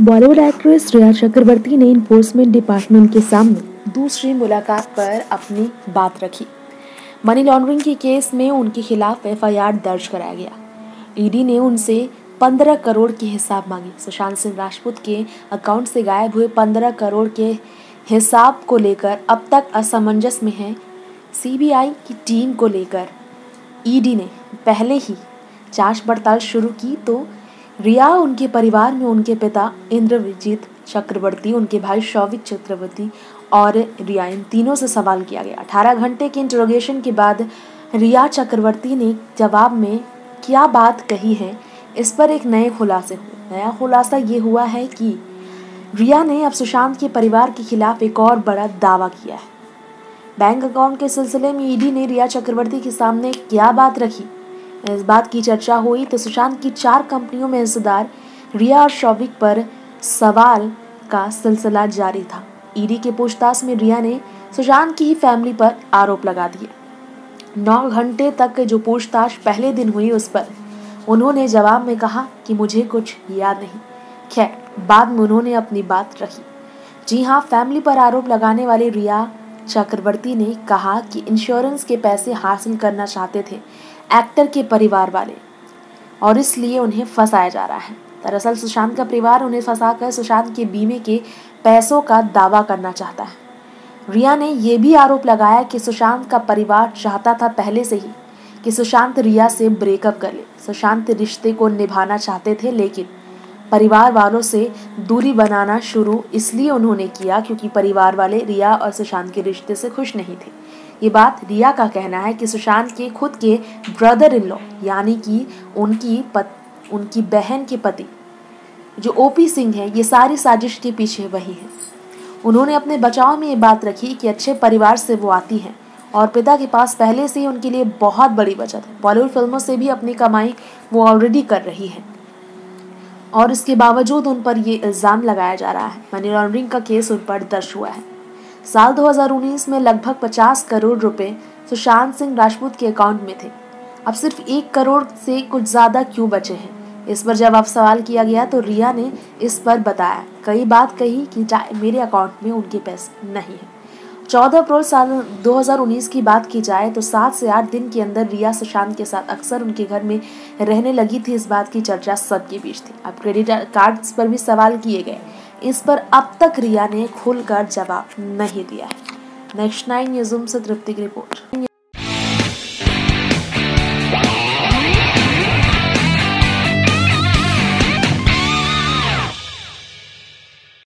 Bollywood actress रिया चक्रवर्ती ने enforcement department के सामने दूसरी मुलाकात पर अपनी बात रखी। मनी लॉन्ड्रिंग के केस में उनके खिलाफ एफआईआर दर्ज कराया गया। ईडी ने उनसे 15 करोड़ के हिसाब मांगे। सुशांत सिंह राजपूत के अकाउंट से गायब हुए 15 करोड़ के हिसाब को लेकर अब तक असमंजस में है। सीबीआई की टीम को लेकर ईडी ने पहले ही जांच पड़ताल शुरू की तो रिया, उनके परिवार में उनके पिता इंद्रजीत चक्रवर्ती, उनके भाई शौविक चक्रवर्ती और रिया, इन तीनों से सवाल किया गया। 18 घंटे के इंटरोगेशन के बाद रिया चक्रवर्ती ने जवाब में क्या बात कही है, इस पर एक नया खुलासा ये हुआ है कि रिया ने अब सुशांत के परिवार के खिलाफ एक और बड़ा दावा किया है। बैंक अकाउंट के सिलसिले में ईडी ने रिया चक्रवर्ती के सामने क्या बात रखी, इस बात की चर्चा हुई तो सुशांत की 4 कंपनियों में हिस्सेदार रिया और शौविक पर सवाल का सिलसिला जारी था। ईडी के पूछताछ में रिया ने सुशांत की ही फैमिली पर आरोप लगा दिए। 9 घंटे तक जो पूछताछ पहले दिन हुई उस पर उन्होंने जवाब में कहा कि मुझे कुछ याद नहीं। खैर, बाद में उन्होंने अपनी बात रखी। जी हाँ, फैमिली पर आरोप लगाने वाले रिया चक्रवर्ती ने कहा कि इंश्योरेंस के पैसे हासिल करना चाहते थे एक्टर के परिवार वाले और इसलिए उन्हें फंसाया जा रहा है। दरअसल सुशांत का परिवार उन्हें फंसाकर सुशांत के बीमे के पैसों का दावा करना चाहता है। रिया ने यह भी आरोप लगाया कि सुशांत का परिवार चाहता था पहले से ही कि सुशांत रिया से ब्रेकअप कर ले। सुशांत रिश्ते को निभाना चाहते थे, लेकिन परिवार वालों से दूरी बनाना शुरू इसलिए उन्होंने किया क्योंकि परिवार वाले रिया और सुशांत के रिश्ते से खुश नहीं थे। ये बात रिया का कहना है कि सुशांत के खुद के ब्रदर इन लॉ यानी कि उनकी बहन के पति जो ओपी सिंह है, ये सारी साजिश के पीछे वही है। उन्होंने अपने बचाव में ये बात रखी कि अच्छे परिवार से वो आती हैं और पिता के पास पहले से ही उनके लिए बहुत बड़ी बचत है। बॉलीवुड फिल्मों से भी अपनी कमाई वो ऑलरेडी कर रही है और इसके बावजूद उन पर ये इल्ज़ाम लगाया जा रहा है। मनी लॉन्ड्रिंग का केस उन पर दर्ज हुआ है। साल 2019 में लगभग 50 करोड़ रुपए सुशांत सिंह राजपूत के अकाउंट में थे। अब सिर्फ 1 करोड़ से कुछ ज़्यादा क्यों बचे हैं, इस पर जब अब सवाल किया गया तो रिया ने इस पर बताया, कई बात कही कि मेरे अकाउंट में उनके पैसे नहीं हैं। 14 अप्रैल साल 2019 की बात की जाए तो 7 से 8 दिन के अंदर रिया सुशांत के साथ अक्सर उनके घर में रहने लगी थी। इस बात की चर्चा सबके बीच थी। अब क्रेडिट कार्ड्स पर भी सवाल किए गए, इस पर अब तक रिया ने खुलकर जवाब नहीं दिया है। नेक्स्ट 9 न्यूज़ से तृप्ति की रिपोर्ट।